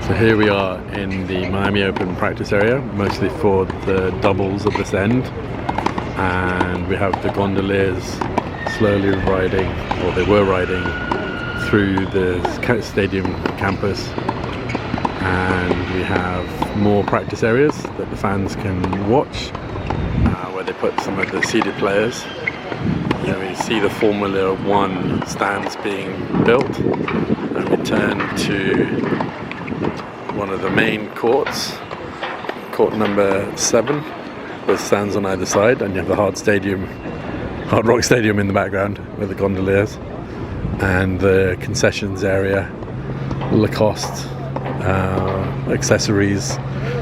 So here we are in the Miami Open practice area, mostly for the doubles of this end, and we have the gondoliers slowly riding, or they were riding, through the stadium campus, and we have more practice areas that the fans can watch, where they put some of the seated players. You see the Formula One stands being built, and we turn to one of the main courts, court number 7, with stands on either side, and you have the Hard Rock Stadium in the background with the gondoliers, and the concessions area, Lacoste, accessories,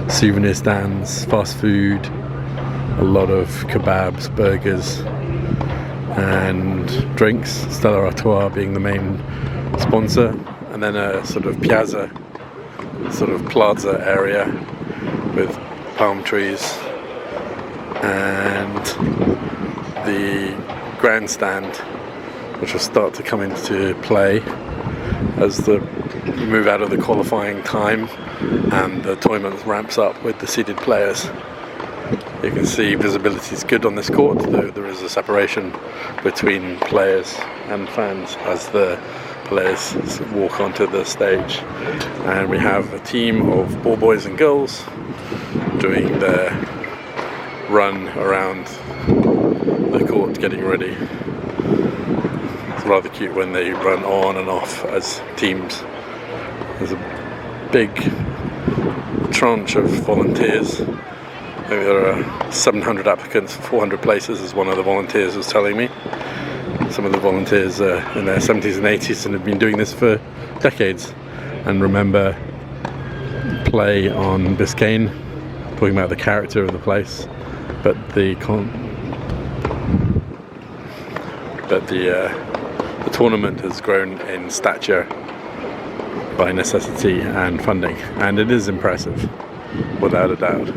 souvenir stands, fast food, a lot of kebabs, burgers, and drinks, Stella Artois being the main sponsor, and then a sort of plaza area with palm trees, and the grandstand, which will start to come into play as we move out of the qualifying time and the tournament ramps up with the seated players. You can see visibility is good on this court, though there is a separation between players and fans as the players walk onto the stage. And we have a team of ball boys and girls doing their run around the court, getting ready. It's rather cute when they run on and off as teams. There's a big tranche of volunteers. I think there are 700 applicants for 400 places, as one of the volunteers was telling me. Some of the volunteers are in their 70s and 80s and have been doing this for decades, and remember play on Biscayne, talking about the character of the place, but the tournament has grown in stature by necessity and funding, and it is impressive, without a doubt.